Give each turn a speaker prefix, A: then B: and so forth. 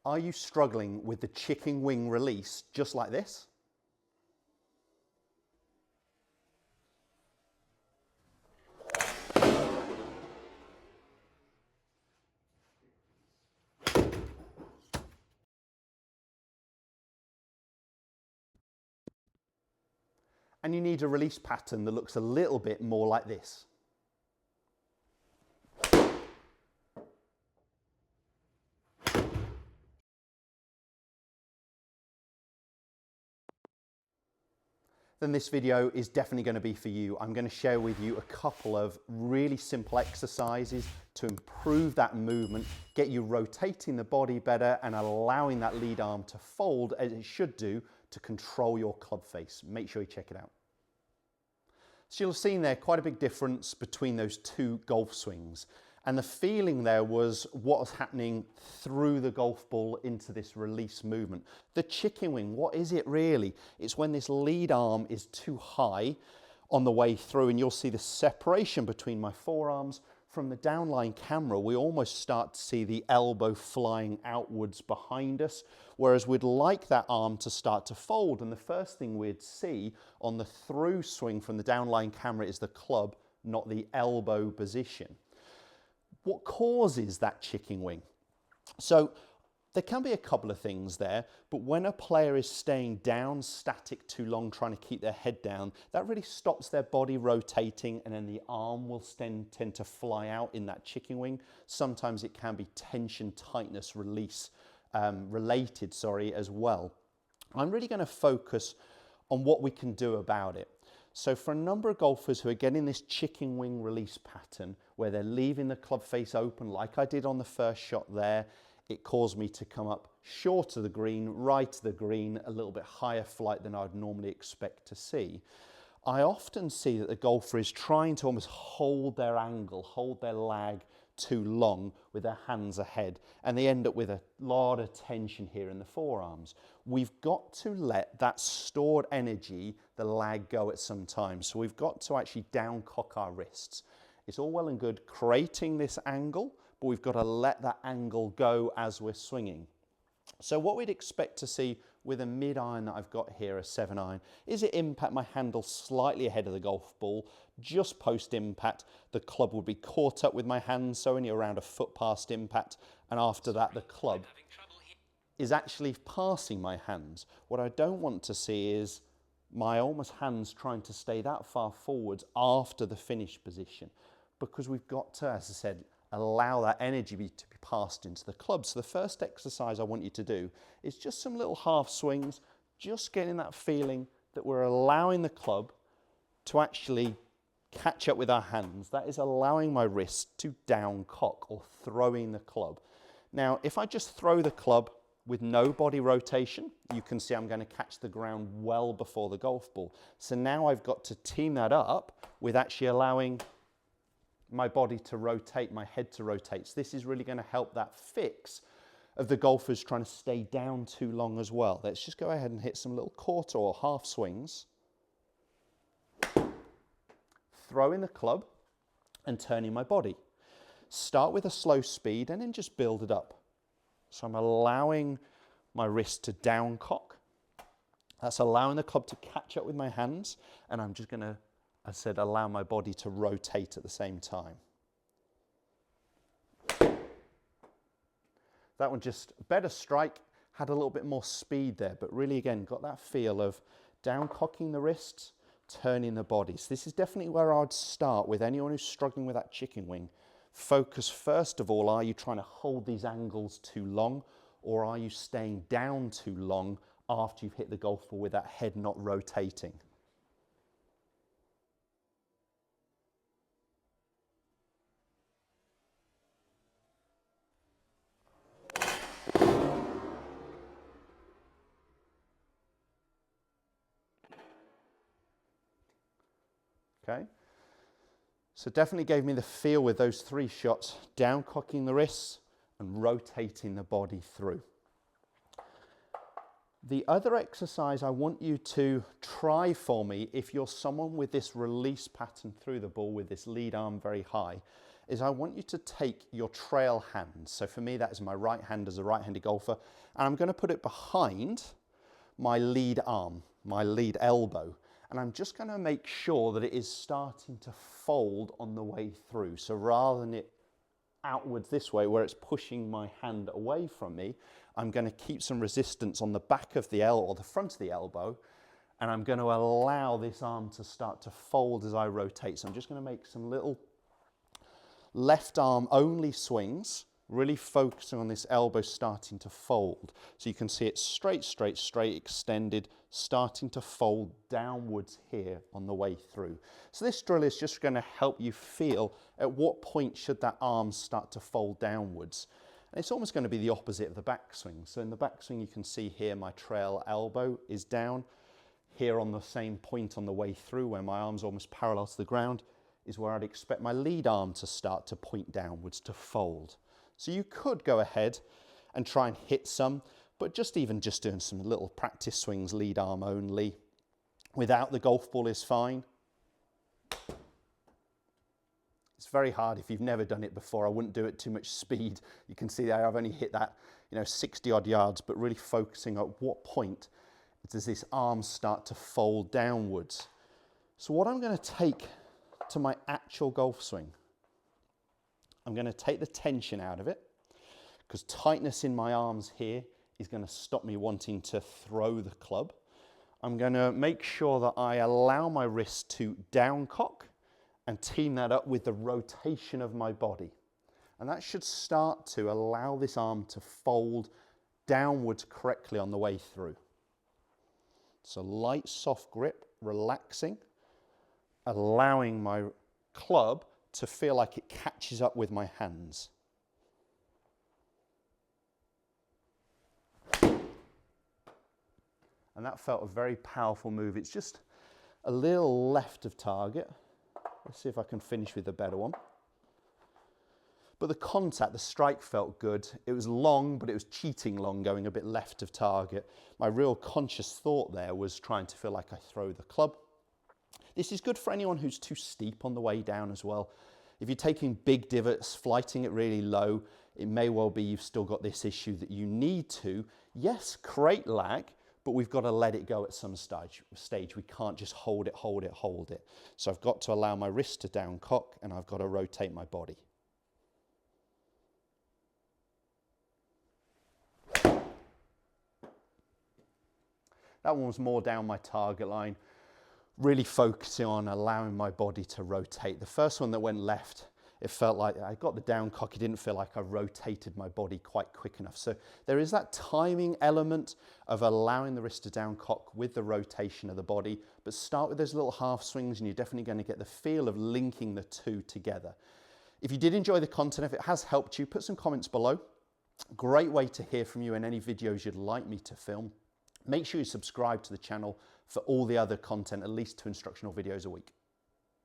A: Are you struggling with the chicken wing release just like this? And you need a release pattern that looks a little bit more like this. Then this video is definitely going to be for you. I'm going to share with you a couple of really simple exercises to improve that movement, get you rotating the body better and allowing that lead arm to fold as it should do to control your club face. Make sure you check it out. So you'll have seen there quite a big difference between those two golf swings. And the feeling there was what was happening through the golf ball into this release movement. The chicken wing, what is it really? It's when this lead arm is too high on the way through, and you'll see the separation between my forearms. From the downline camera, we almost start to see the elbow flying outwards behind us, whereas we'd like that arm to start to fold. And the first thing we'd see on the through swing from the downline camera is the club, not the elbow position. What causes that chicken wing? So there can be a couple of things there, but when a player is staying down static too long, trying to keep their head down, that really stops their body rotating, and then the arm will tend to fly out in that chicken wing. Sometimes it can be tension, tightness, release related, as well. I'm really going to focus on what we can do about it. So for a number of golfers who are getting this chicken wing release pattern where they're leaving the club face open like I did on the first shot there, it caused me to come up short of the green, right of the green, a little bit higher flight than I'd normally expect to see. I often see that the golfer is trying to almost hold their angle, hold their lag too long with their hands ahead, and they end up with a lot of tension here in the forearms. We've got to let that stored energy, the lag, go at some time. So we've got to actually downcock our wrists. It's all well and good creating this angle, but we've got to let that angle go as we're swinging. So what we'd expect to see with a mid-iron that I've got here, a 7-iron, is it impact my handle slightly ahead of the golf ball. Just post-impact, the club would be caught up with my hands, so only around a foot past impact, and after that the club is actually passing my hands. What I don't want to see is my almost hands trying to stay that far forwards after the finish position, because we've got to, as I said, allow that energy to be passed into the club. So the first exercise I want you to do is just some little half swings, just getting that feeling that we're allowing the club to actually catch up with our hands. That is allowing my wrist to down cock, or throwing the club. Now, if I just throw the club with no body rotation, you can see I'm going to catch the ground well before the golf ball. So now I've got to team that up with actually allowing my body to rotate, my head to rotate. So this is really going to help that fix of the golfers trying to stay down too long as well. Let's just go ahead and hit some little quarter or half swings. Throwing the club and turning my body. Start with a slow speed and then just build it up. So I'm allowing my wrist to down cock. That's allowing the club to catch up with my hands, and I'm just going to, I said, allow my body to rotate at the same time. That one just better strike, had a little bit more speed there, but really again got that feel of down cocking the wrists, turning the body. So this is definitely where I'd start with anyone who's struggling with that chicken wing. Focus first of all, are you trying to hold these angles too long, or are you staying down too long after you've hit the golf ball with that head not rotating? Okay, so definitely gave me the feel with those three shots, down cocking the wrists and rotating the body through. The other exercise I want you to try for me, if you're someone with this release pattern through the ball with this lead arm very high, is I want you to take your trail hand. So for me, that is my right hand as a right-handed golfer. And I'm going to put it behind my lead arm, my lead elbow. And I'm just going to make sure that it is starting to fold on the way through. So rather than it outwards this way, where it's pushing my hand away from me, I'm going to keep some resistance on the back of the elbow or the front of the elbow, and I'm going to allow this arm to start to fold as I rotate. So I'm just going to make some little left arm only swings, really focusing on this elbow starting to fold. So you can see it straight, straight, straight, extended, starting to fold downwards here on the way through. So this drill is just going to help you feel at what point should that arm start to fold downwards. And it's almost going to be the opposite of the backswing. So in the backswing, you can see here my trail elbow is down. Here on the same point on the way through, where my arm's almost parallel to the ground, is where I'd expect my lead arm to start to point downwards, to fold. So you could go ahead and try and hit some, but just doing some little practice swings, lead arm only, without the golf ball is fine. It's very hard if you've never done it before. I wouldn't do it too much speed. You can see there I've only hit that, 60 odd yards, but really focusing at what point does this arm start to fold downwards. So what I'm going to take to my actual golf swing, I'm going to take the tension out of it, because tightness in my arms here is going to stop me wanting to throw the club. I'm going to make sure that I allow my wrist to downcock and team that up with the rotation of my body. And that should start to allow this arm to fold downwards correctly on the way through. So light, soft grip, relaxing, allowing my club to feel like it catches up with my hands. And that felt a very powerful move. It's just a little left of target. Let's see if I can finish with a better one. But the contact, the strike felt good. It was long, but it was cheating long, going a bit left of target. My real conscious thought there was trying to feel like I throw the club. This is good for anyone who's too steep on the way down as well. If you're taking big divots, flighting it really low, it may well be you've still got this issue that you need to, yes, create lag, but we've got to let it go at some stage. We can't just hold it, hold it, hold it. So I've got to allow my wrist to downcock, and I've got to rotate my body. That one was more down my target line, really focusing on allowing my body to rotate. The first one that went left, it felt like I got the downcock. It didn't feel like I rotated my body quite quick enough. So there is that timing element of allowing the wrist to downcock with the rotation of the body, but start with those little half swings and you're definitely going to get the feel of linking the two together. If you did enjoy the content, if it has helped you, put some comments below. Great way to hear from you in any videos you'd like me to film. Make sure you subscribe to the channel for all the other content, at least 2 instructional videos a week.